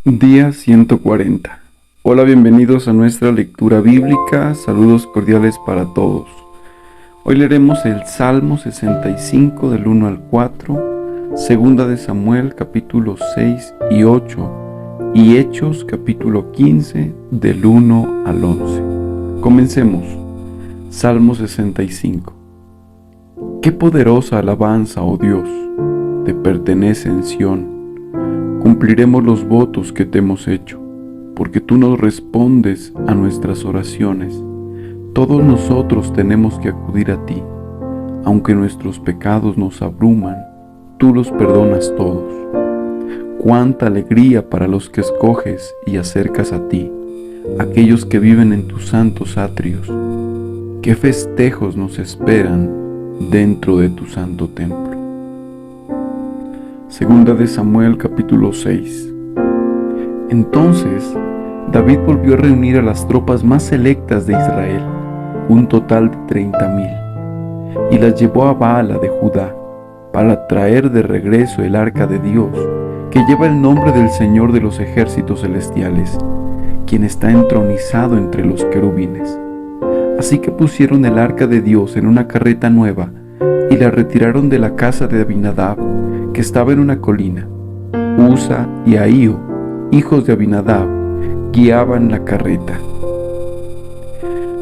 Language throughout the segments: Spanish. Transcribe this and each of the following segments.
Día 140. Hola, bienvenidos a nuestra lectura bíblica. Saludos cordiales para todos. Hoy leeremos el Salmo 65 del 1 al 4, Segunda de Samuel capítulo 6 y 8 y Hechos capítulo 15 del 1 al 11. Comencemos. Salmo 65. Qué poderosa alabanza, oh Dios, te pertenece en Sión. Cumpliremos los votos que te hemos hecho, porque tú nos respondes a nuestras oraciones. Todos nosotros tenemos que acudir a ti. Aunque nuestros pecados nos abruman, tú los perdonas todos. Cuánta alegría para los que escoges y acercas a ti, aquellos que viven en tus santos atrios. Qué festejos nos esperan dentro de tu santo templo. Segunda de Samuel capítulo 6. Entonces David volvió a reunir a las tropas más selectas de Israel, un total de 30,000, y las llevó a Baala de Judá, para traer de regreso el arca de Dios, que lleva el nombre del Señor de los ejércitos celestiales, quien está entronizado entre los querubines. Así que pusieron el arca de Dios en una carreta nueva, y la retiraron de la casa de Abinadab, que estaba en una colina. Usa y Ahío, hijos de Abinadab, guiaban la carreta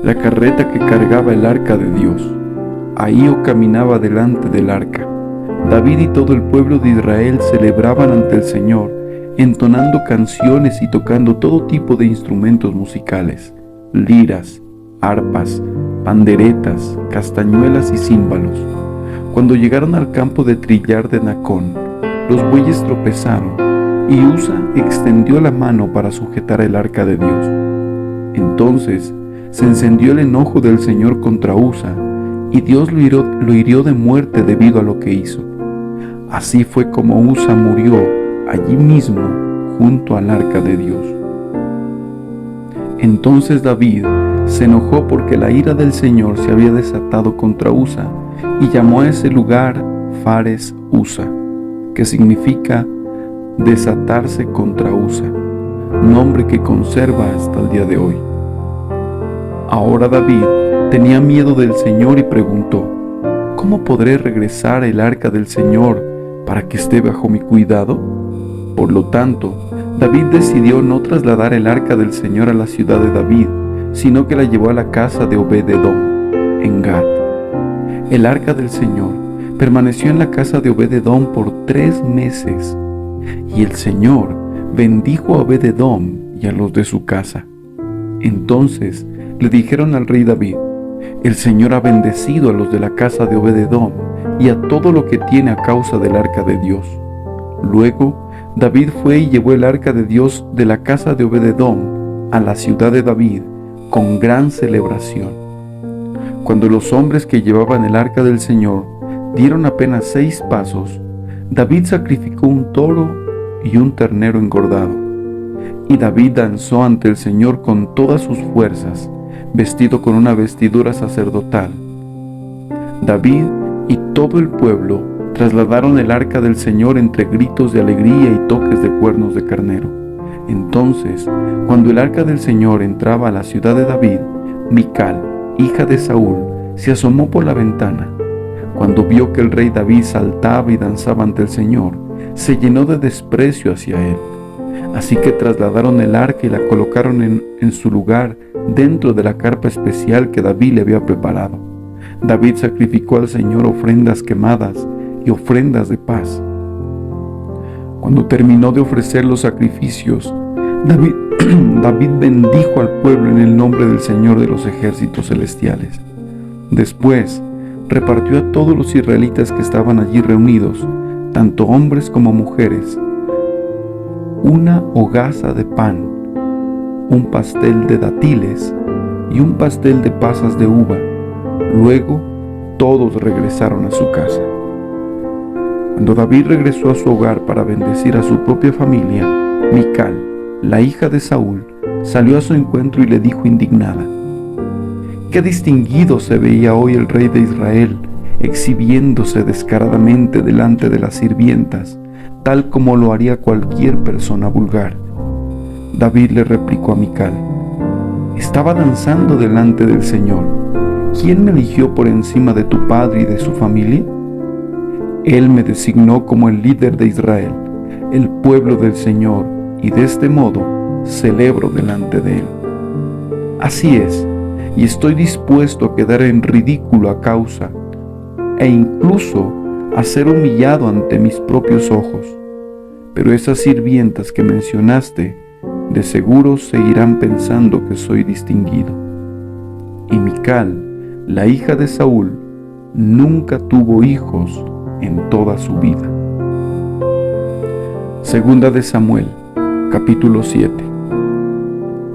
que cargaba el arca de Dios. Ahío caminaba delante del arca. David y todo el pueblo de Israel celebraban ante el Señor, entonando canciones y tocando todo tipo de instrumentos musicales, liras, arpas, panderetas, castañuelas y címbalos. Cuando llegaron al campo de trillar de Nacón, los bueyes tropezaron, y Usa extendió la mano para sujetar el arca de Dios. Entonces se encendió el enojo del Señor contra Usa, y Dios lo hirió de muerte debido a lo que hizo. Así fue como Usa murió allí mismo junto al arca de Dios. Entonces David se enojó porque la ira del Señor se había desatado contra Usa, y llamó a ese lugar Fares Usa, que significa desatarse contra Usa, nombre que conserva hasta el día de hoy. Ahora David tenía miedo del Señor y preguntó: ¿cómo podré regresar el arca del Señor para que esté bajo mi cuidado? Por lo tanto, David decidió no trasladar el arca del Señor a la ciudad de David, sino que la llevó a la casa de Obed-Edom, en Gat. El arca del Señor permaneció en la casa de Obed-Edom por 3 meses, y el Señor bendijo a Obed-Edom y a los de su casa. Entonces le dijeron al rey David: el Señor ha bendecido a los de la casa de Obed-Edom y a todo lo que tiene a causa del arca de Dios. Luego David fue y llevó el arca de Dios de la casa de Obed-Edom a la ciudad de David con gran celebración. Cuando los hombres que llevaban el arca del Señor dieron apenas 6 pasos, David sacrificó un toro y un ternero engordado. Y David danzó ante el Señor con todas sus fuerzas, vestido con una vestidura sacerdotal. David y todo el pueblo trasladaron el arca del Señor entre gritos de alegría y toques de cuernos de carnero. Entonces, cuando el arca del Señor entraba a la ciudad de David, Mical, hija de Saúl, se asomó por la ventana. Cuando vio que el rey David saltaba y danzaba ante el Señor, se llenó de desprecio hacia él. Así que trasladaron el arca y la colocaron en su lugar dentro de la carpa especial que David le había preparado. David sacrificó al Señor ofrendas quemadas y ofrendas de paz. Cuando terminó de ofrecer los sacrificios, David bendijo al pueblo en el nombre del Señor de los ejércitos celestiales. Después repartió a todos los israelitas que estaban allí reunidos, tanto hombres como mujeres, una hogaza de pan, un pastel de dátiles y un pastel de pasas de uva. Luego todos regresaron a su casa. Cuando David regresó a su hogar para bendecir a su propia familia, Mical, la hija de Saúl, salió a su encuentro y le dijo indignada: «Qué distinguido se veía hoy el rey de Israel, exhibiéndose descaradamente delante de las sirvientas, tal como lo haría cualquier persona vulgar. David le replicó a Mical: estaba danzando delante del Señor. ¿Quién me eligió por encima de tu padre y de su familia? Él me designó como el líder de Israel, el pueblo del Señor, y de este modo celebro delante de Él. Así es, y estoy dispuesto a quedar en ridículo a causa, e incluso a ser humillado ante mis propios ojos. Pero esas sirvientas que mencionaste, de seguro seguirán pensando que soy distinguido. Y Mical, la hija de Saúl, nunca tuvo hijos en toda su vida. Segunda de Samuel, capítulo 7.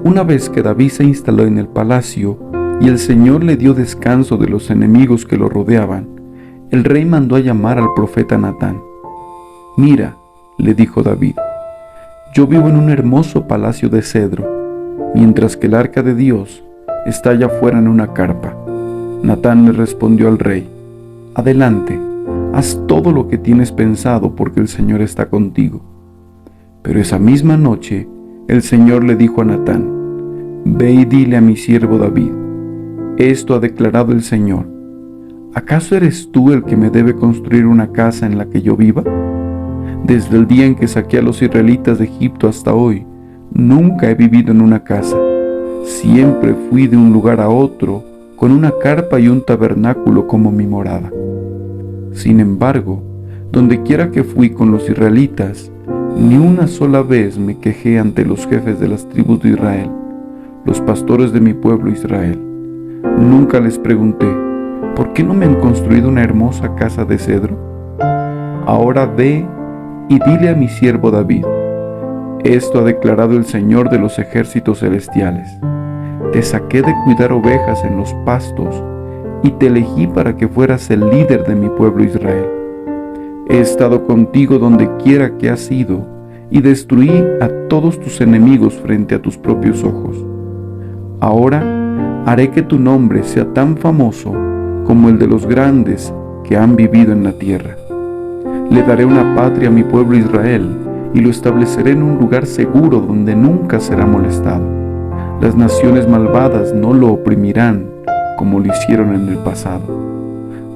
Una vez que David se instaló en el palacio y el Señor le dio descanso de los enemigos que lo rodeaban, el rey mandó a llamar al profeta Natán. Mira, le dijo David, yo vivo en un hermoso palacio de cedro, mientras que el arca de Dios está allá afuera en una carpa. Natán le respondió al rey: adelante, haz todo lo que tienes pensado, porque el Señor está contigo. Pero esa misma noche el Señor le dijo a Natán: ve y dile a mi siervo David, esto ha declarado el Señor: ¿acaso eres tú el que me debe construir una casa en la que yo viva? Desde el día en que saqué a los israelitas de Egipto hasta hoy, nunca he vivido en una casa. Siempre fui de un lugar a otro, con una carpa y un tabernáculo como mi morada. Sin embargo, donde quiera que fui con los israelitas, ni una sola vez me quejé ante los jefes de las tribus de Israel, los pastores de mi pueblo Israel. Nunca les pregunté: ¿por qué no me han construido una hermosa casa de cedro? Ahora ve y dile a mi siervo David: esto ha declarado el Señor de los ejércitos celestiales: te saqué de cuidar ovejas en los pastos y te elegí para que fueras el líder de mi pueblo Israel. He estado contigo donde quiera que has ido y destruí a todos tus enemigos frente a tus propios ojos. Ahora haré que tu nombre sea tan famoso como el de los grandes que han vivido en la tierra. Le daré una patria a mi pueblo Israel y lo estableceré en un lugar seguro donde nunca será molestado. Las naciones malvadas no lo oprimirán como lo hicieron en el pasado,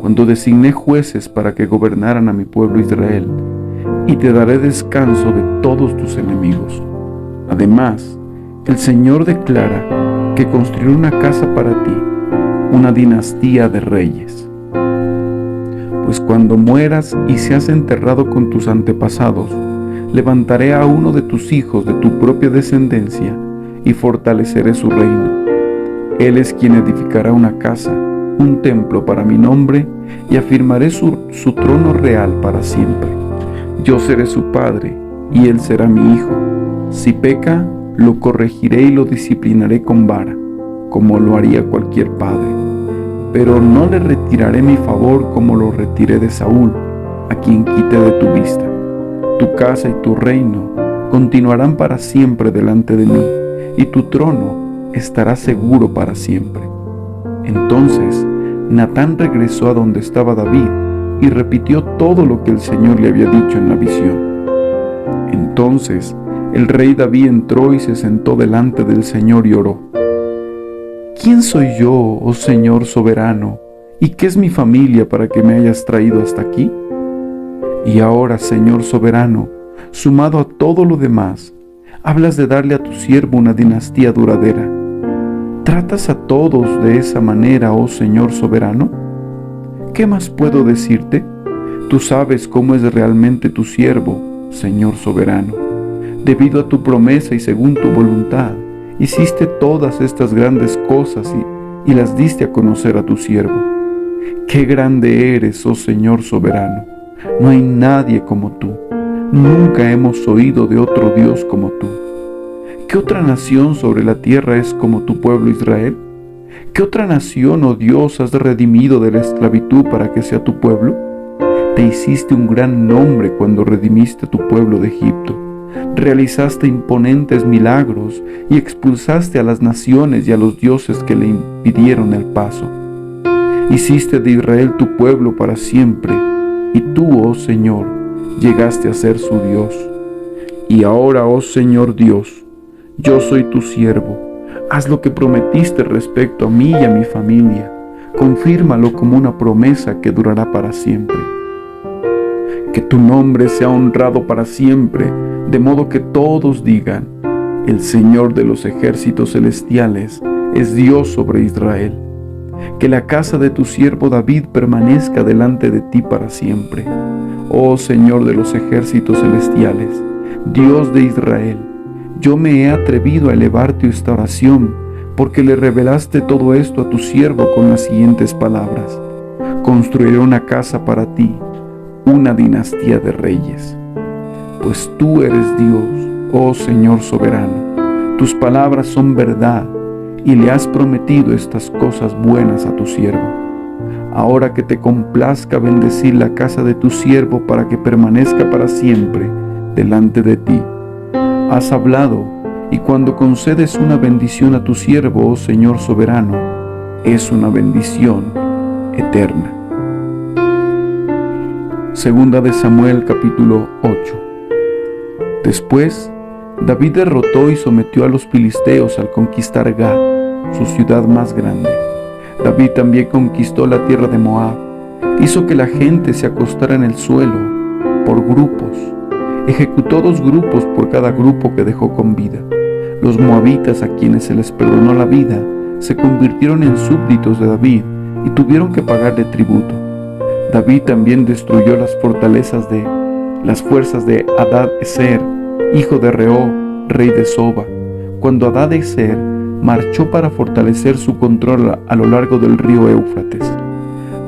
cuando designé jueces para que gobernaran a mi pueblo Israel, y te daré descanso de todos tus enemigos. Además, el Señor declara que construiré una casa para ti, una dinastía de reyes. Pues cuando mueras y seas enterrado con tus antepasados, levantaré a uno de tus hijos de tu propia descendencia y fortaleceré su reino. Él es quien edificará una casa, un templo para mi nombre, y afirmaré su trono real para siempre. Yo seré su padre, y él será mi hijo. Si peca, lo corregiré y lo disciplinaré con vara, como lo haría cualquier padre. Pero no le retiraré mi favor como lo retiré de Saúl, a quien quité de tu vista. Tu casa y tu reino continuarán para siempre delante de mí, y tu trono estará seguro para siempre. Entonces Natán regresó a donde estaba David y repitió todo lo que el Señor le había dicho en la visión. Entonces el rey David entró y se sentó delante del Señor y oró: ¿quién soy yo, oh Señor soberano, y qué es mi familia para que me hayas traído hasta aquí? Y ahora, Señor soberano, sumado a todo lo demás, hablas de darle a tu siervo una dinastía duradera. ¿Tratas a todos de esa manera, oh Señor soberano? ¿Qué más puedo decirte? Tú sabes cómo es realmente tu siervo, Señor soberano. Debido a tu promesa y según tu voluntad, hiciste todas estas grandes cosas y las diste a conocer a tu siervo. ¡Qué grande eres, oh Señor soberano! No hay nadie como tú. Nunca hemos oído de otro Dios como tú. ¿Qué otra nación sobre la tierra es como tu pueblo Israel? ¿Qué otra nación, oh Dios, has redimido de la esclavitud para que sea tu pueblo? Te hiciste un gran nombre cuando redimiste a tu pueblo de Egipto. Realizaste imponentes milagros y expulsaste a las naciones y a los dioses que le impidieron el paso. Hiciste de Israel tu pueblo para siempre, y tú, oh Señor, llegaste a ser su Dios. Y ahora, oh Señor Dios, yo soy tu siervo. Haz lo que prometiste respecto a mí y a mi familia. Confírmalo como una promesa que durará para siempre. Que tu nombre sea honrado para siempre, de modo que todos digan: el Señor de los ejércitos celestiales es Dios sobre Israel. Que la casa de tu siervo David permanezca delante de ti para siempre. Oh Señor de los ejércitos celestiales, Dios de Israel, yo me he atrevido a elevarte esta oración, porque le revelaste todo esto a tu siervo con las siguientes palabras: construiré una casa para ti, una dinastía de reyes. Pues tú eres Dios, oh Señor soberano, tus palabras son verdad, y le has prometido estas cosas buenas a tu siervo. Ahora que te complazca bendecir la casa de tu siervo para que permanezca para siempre delante de ti. Has hablado, y cuando concedes una bendición a tu siervo, oh Señor soberano, es una bendición eterna. Segunda de Samuel capítulo 8. Después, David derrotó y sometió a los filisteos al conquistar Gat, su ciudad más grande. David también conquistó la tierra de Moab, hizo que la gente se acostara en el suelo por grupos, ejecutó 2 grupos por cada grupo que dejó con vida. Los moabitas, a quienes se les perdonó la vida, se convirtieron en súbditos de David y tuvieron que pagarle tributo. David también destruyó las fortalezas de las fuerzas de Hadad-Ezer, hijo de Rehob, rey de Soba, cuando Hadad-Ezer marchó para fortalecer su control a lo largo del río Éufrates.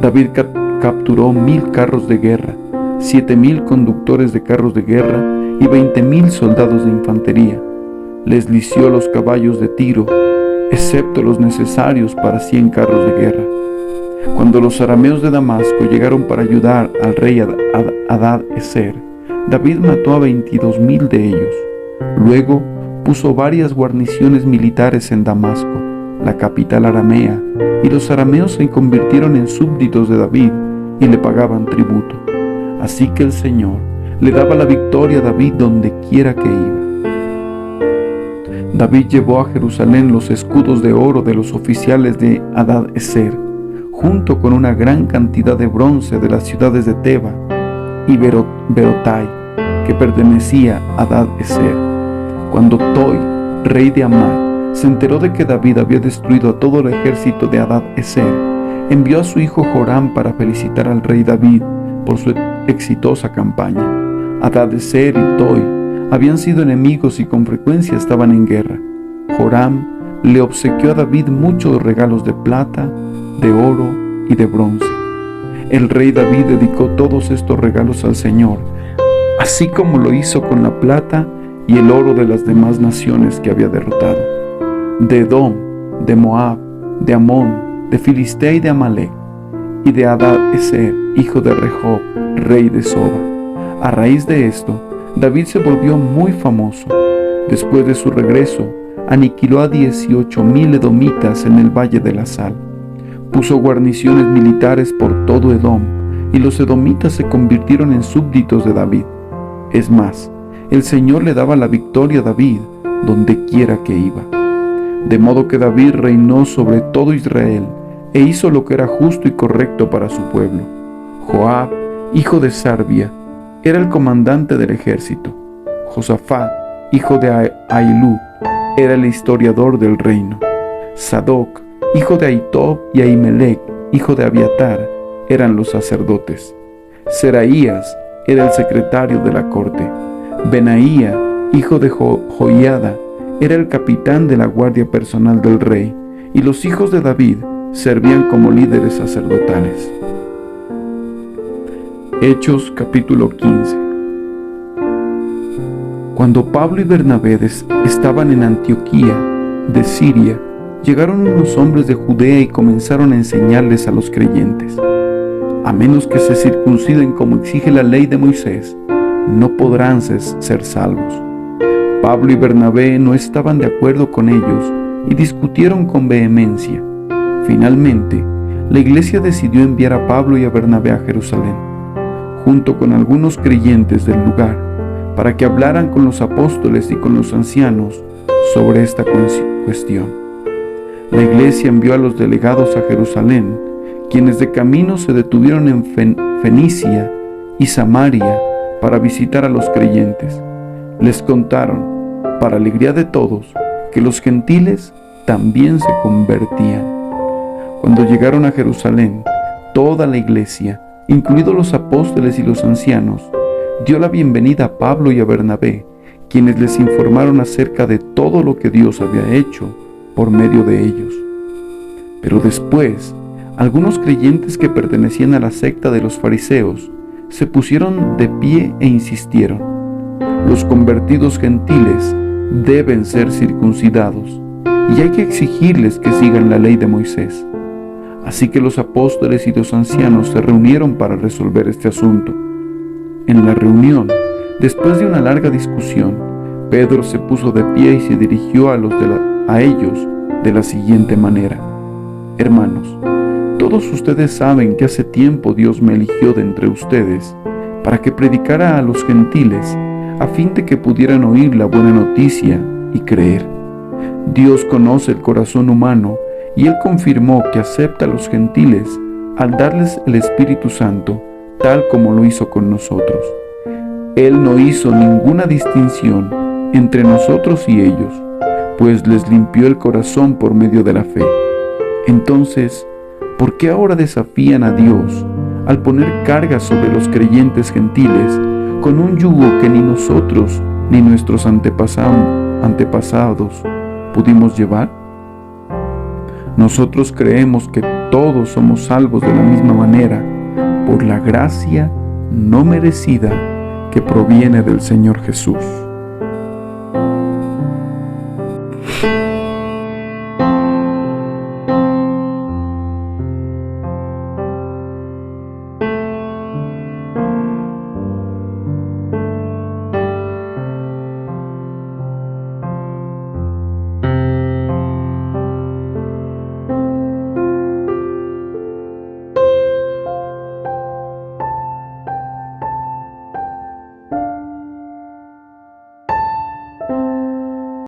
David capturó 1000 carros de guerra, 7000 conductores de carros de guerra y 20,000 soldados de infantería. Les lició los caballos de Tiro, excepto los necesarios para 100 carros de guerra. Cuando los arameos de Damasco llegaron para ayudar al rey Hadad-Ezer, David mató a 22,000 de ellos. Luego puso varias guarniciones militares en Damasco, la capital aramea, y los arameos se convirtieron en súbditos de David y le pagaban tributo. Así que el Señor le daba la victoria a David donde quiera que iba. David llevó a Jerusalén los escudos de oro de los oficiales de Hadad-Ezer, junto con una gran cantidad de bronce de las ciudades de Teba y Berotai, que pertenecía a Hadad-Ezer. Cuando Toi, rey de Amad, se enteró de que David había destruido a todo el ejército de Hadad-Ezer, envió a su hijo Joram para felicitar al rey David por su exitosa campaña. Hadad-Ezer y Toi habían sido enemigos y con frecuencia estaban en guerra. Joram le obsequió a David muchos regalos de plata, de oro y de bronce. El rey David dedicó todos estos regalos al Señor, así como lo hizo con la plata y el oro de las demás naciones que había derrotado: de Edom, de Moab, de Amón, de Filistea y de Amalek, y de Hadad-Ezer, hijo de Rehob, rey de Soba. A raíz de esto, David se volvió muy famoso. Después de su regreso, aniquiló a 18,000 edomitas en el Valle de la Sal. Puso guarniciones militares por todo Edom, y los edomitas se convirtieron en súbditos de David. Es más, el Señor le daba la victoria a David donde quiera que iba. De modo que David reinó sobre todo Israel e hizo lo que era justo y correcto para su pueblo. Joab, hijo de Sarbia, era el comandante del ejército. Josafat, hijo de Ahilud, era el historiador del reino. Sadoc, hijo de Ahitob, y Ahimelech, hijo de Abiatar, eran los sacerdotes. Seraías era el secretario de la corte. Benaía, hijo de Joiada, era el capitán de la guardia personal del rey, y los hijos de David servían como líderes sacerdotales. Hechos capítulo 15. Cuando Pablo y Bernabé estaban en Antioquía de Siria, llegaron unos hombres de Judea y comenzaron a enseñarles a los creyentes: a menos que se circunciden como exige la ley de Moisés, no podrán ser salvos. Pablo y Bernabé no estaban de acuerdo con ellos y discutieron con vehemencia. Finalmente, la iglesia decidió enviar a Pablo y a Bernabé a Jerusalén, junto con algunos creyentes del lugar, para que hablaran con los apóstoles y con los ancianos sobre esta cuestión. La iglesia envió a los delegados a Jerusalén, quienes de camino se detuvieron en Fenicia y Samaria para visitar a los creyentes. Les contaron, para alegría de todos, que los gentiles también se convertían. Cuando llegaron a Jerusalén, toda la iglesia, incluidos los apóstoles y los ancianos, dio la bienvenida a Pablo y a Bernabé, quienes les informaron acerca de todo lo que Dios había hecho por medio de ellos. Pero después, algunos creyentes que pertenecían a la secta de los fariseos se pusieron de pie e insistieron: los convertidos gentiles deben ser circuncidados y hay que exigirles que sigan la ley de Moisés. Así que los apóstoles y los ancianos se reunieron para resolver este asunto. En la reunión, después de una larga discusión, Pedro se puso de pie y se dirigió a ellos de la siguiente manera: hermanos, todos ustedes saben que hace tiempo Dios me eligió de entre ustedes para que predicara a los gentiles, a fin de que pudieran oír la buena noticia y creer. Dios conoce el corazón humano y Él confirmó que acepta a los gentiles al darles el Espíritu Santo, tal como lo hizo con nosotros. Él no hizo ninguna distinción entre nosotros y ellos, pues les limpió el corazón por medio de la fe. Entonces, ¿por qué ahora desafían a Dios al poner cargas sobre los creyentes gentiles con un yugo que ni nosotros ni nuestros antepasados pudimos llevar? Nosotros creemos que todos somos salvos de la misma manera, por la gracia no merecida que proviene del Señor Jesús.